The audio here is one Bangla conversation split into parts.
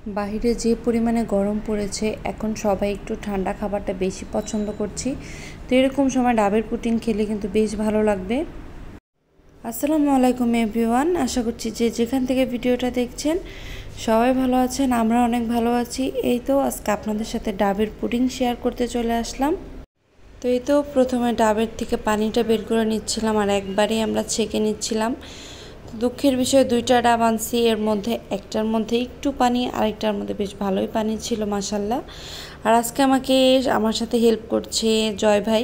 বাহিরে যে পরিমাণে গরম পড়েছে এখন সবাই একটু ঠান্ডা খাবারটা বেশি পছন্দ করছি। তো এরকম সময় ডাবের পুডিং খেলে কিন্তু বেশ ভালো লাগবে। আসসালামু আলাইকুম এভরিওয়ান, আশা করছি যে যেখান থেকে ভিডিওটা দেখছেন সবাই ভালো আছেন। আমরা অনেক ভালো আছি। এই তো আজকে আপনাদের সাথে ডাবের পুডিং শেয়ার করতে চলে আসলাম। তো এই তো প্রথমে ডাবের থেকে পানিটা বের করে নিচ্ছিলাম আর একবারেই আমরা ছেঁকে নিচ্ছিলাম। দুঃখের বিষয় দুইটা ডাব আনছি, এর মধ্যে একটার মধ্যে একটু পানি, আরেকটার মধ্যে বেশ ভালোই পানি ছিল মাশাল্লাহ। আর আজকে আমার সাথে হেল্প করছে জয় ভাই।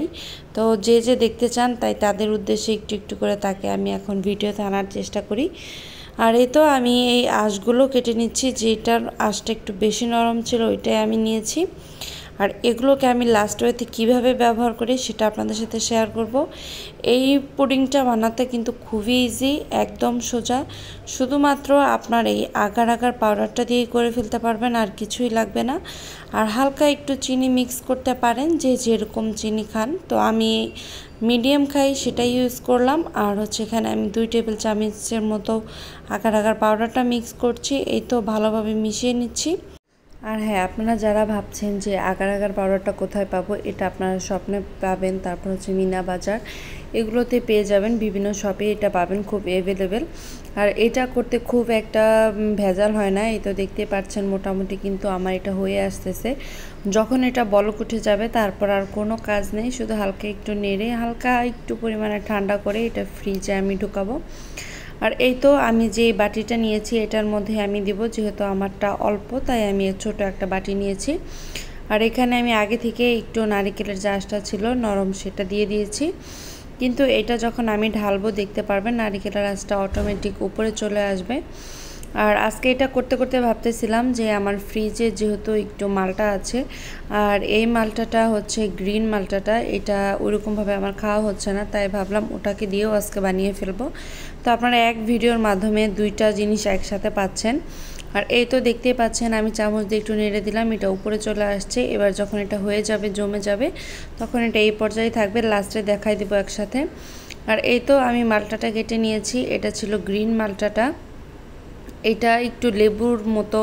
তো যে যে দেখতে চান তাই তাদের উদ্দেশ্যে একটু একটু করে তাকে আমি এখন ভিডিওতে আনার চেষ্টা করি। আর এই তো আমি এই আঁশগুলো কেটে নিচ্ছি, যেটার আঁশটা একটু বেশি নরম ছিল ওইটাই আমি নিয়েছি। আর এগুলোকে আমি লাস্ট ওয়েতে কীভাবে ব্যবহার করি সেটা আপনাদের সাথে শেয়ার করব। এই পুডিংটা বানাতে কিন্তু খুবই ইজি, একদম সোজা। শুধুমাত্র আপনার এই আগার আগার পাউডারটা দিয়ে করে ফেলতে পারবেন, আর কিছুই লাগবে না। আর হালকা একটু চিনি মিক্স করতে পারেন, যে যেরকম চিনি খান। তো আমি মিডিয়াম খাই সেটাই ইউজ করলাম। আর হচ্ছে এখানে আমি 2 টেবিল চামচের মতো আগার আগার পাউডারটা মিক্স করছি। এই তো ভালোভাবে মিশিয়ে নিচ্ছি। আর হ্যাঁ, আপনারা যারা ভাবছেন যে আগার আগার পাউডারটা কোথায় পাবো, এটা আপনারা স্বপ্নে পাবেন। তারপর হচ্ছে মিনা বাজার, এগুলোতে পেয়ে যাবেন, বিভিন্ন শপে এটা পাবেন, খুব অ্যাভেলেবেল। আর এটা করতে খুব একটা ভেজাল হয় না। এই তো দেখতে পাচ্ছেন মোটামুটি কিন্তু আমার এটা হয়ে আসতেছে। যখন এটা বলক উঠে যাবে তারপর আর কোনো কাজ নেই, শুধু হালকা একটু নেড়ে হালকা একটু পরিমাণে ঠান্ডা করে এটা ফ্রিজে আমি ঢুকাবো। আর এই তো আমি যে বাটিটা নিয়েছি এটার মধ্যে আমি দিব, যেহেতু আমারটা অল্প তাই আমি ছোট একটা বাটি নিয়েছি। আর এখানে আমি আগে থেকে একটু নারিকেলের যে আঁশটা ছিল নরম সেটা দিয়ে দিয়েছি। কিন্তু এটা যখন আমি ঢালবো দেখতে পারবেন নারিকেলের আঁশটা অটোমেটিক উপরে চলে আসবে। আর আজকে এটা করতে করতে ভাবতেছিলাম যে আমার ফ্রিজে যেহেতু একটু মালটা আছে, আর এই মালটাটা হচ্ছে গ্রিন মালটাটা, এটা ওরকমভাবে আমার খাওয়া হচ্ছে না, তাই ভাবলাম ওটাকে দিয়েও আজকে বানিয়ে ফেলবো। তো আপনারা এক ভিডিওর মাধ্যমে দুইটা জিনিস একসাথে পাচ্ছেন। আর এই তো দেখতেই পাচ্ছেন আমি চামচ দিয়ে একটু নেড়ে দিলাম, এটা উপরে চলে আসছে। এবার যখন এটা হয়ে যাবে জমে যাবে তখন এটা এই পর্যায়ে থাকবে, লাস্টে দেখাই দিব একসাথে। আর এই তো আমি মালটাটা কেটে নিয়েছি, এটা ছিল গ্রিন মালটাটা। এটা একটু লেবুর মতো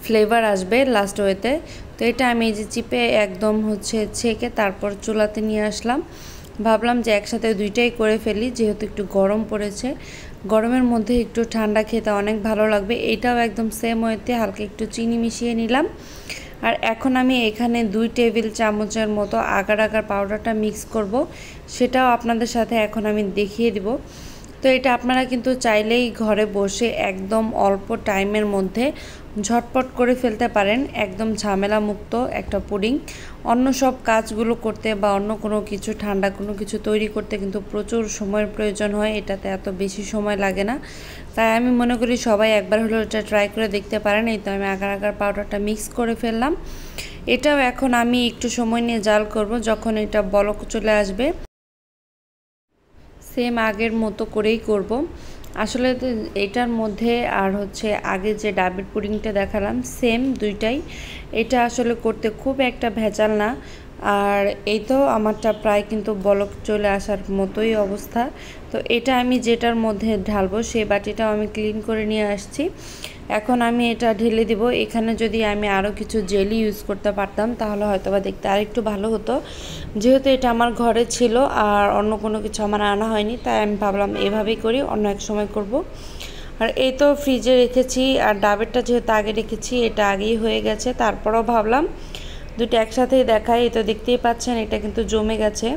ফ্লেভার আসবে লাস্ট ওয়েতে। তো এটা আমি এই যে চিপে একদম হচ্ছে ছেঁকে তারপর চুলাতে নিয়ে আসলাম। ভাবলাম যে একসাথে দুইটাই করে ফেলি, যেহেতু একটু গরম পড়েছে, গরমের মধ্যে একটু ঠান্ডা খেতে অনেক ভালো লাগবে। এইটাও একদম সেম ওয়েতে হালকা একটু চিনি মিশিয়ে নিলাম। আর এখন আমি এখানে 2 টেবিল চামচের মতো আগার আগার পাউডারটা মিক্স করব, সেটাও আপনাদের সাথে এখন আমি দেখিয়ে দিব। তো এটা আপনারা কিন্তু চাইলেই ঘরে বসে একদম অল্প টাইমের মধ্যে ঝটপট করে ফেলতে পারেন, একদম ঝামেলা মুক্ত একটা পুডিং। অন্য সব কাজগুলো করতে বা অন্য কোনো কিছু ঠান্ডা কোনো কিছু তৈরি করতে কিন্তু প্রচুর সময়ের প্রয়োজন হয়, এটাতে এত বেশি সময় লাগে না। তাই আমি মনে করি সবাই একবার হলেও এটা ট্রাই করে দেখতে পারেন। এই তো আমি আগার আগার পাউডারটা মিক্স করে ফেললাম। এটাও এখন আমি একটু সময় নিয়ে জাল করব, যখন এটা বলক চলে আসবে সেম আগের মতো করেই করব। আসলে এটার মধ্যে আর হচ্ছে আগে যে ডাবের পুডিংটা দেখালাম সেম দুইটাই, এটা আসলে করতে খুব একটা ভেজাল না। আর এই তো আমারটা প্রায় কিন্তু বলক চলে আসার মতোই অবস্থা। তো এটা আমি যেটার মধ্যে ঢালবো সেই বাটিটাও আমি ক্লিন করে নিয়ে আসছি। এখন আমি এটা ঢেলে দিব। এখানে যদি আমি আরও কিছু জেলি ইউজ করতে পারতাম তাহলে হয়তো বা দেখতে আরেকটু ভালো হতো, যেহেতু এটা আমার ঘরে ছিল আর অন্য কোনো কিছু আমার আনা হয়নি, তাই আমি ভাবলাম এভাবেই করি, অন্য এক সময় করব। আর এই তো ফ্রিজে রেখেছি, আর ডাবেরটা যেহেতু আগে রেখেছি এটা আগেই হয়ে গেছে, তারপরেও ভাবলাম দুটো একসাথেই দেখাই। এই তো দেখতেই পাচ্ছেন এটা কিন্তু জমে গেছে,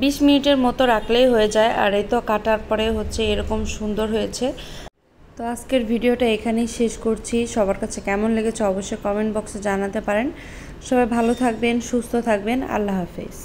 20 মিনিটের মতো রাখলেই হয়ে যায়। আর এই তো কাটার পরে হচ্ছে এরকম সুন্দর হয়েছে। তো আজকের ভিডিওটা এখানেই শেষ করছি। সবার কাছে কেমন লেগেছে অবশ্যই কমেন্ট বক্সে জানাতে পারেন। সবাই ভালো থাকবেন, সুস্থ থাকবেন। আল্লাহ হাফেজ।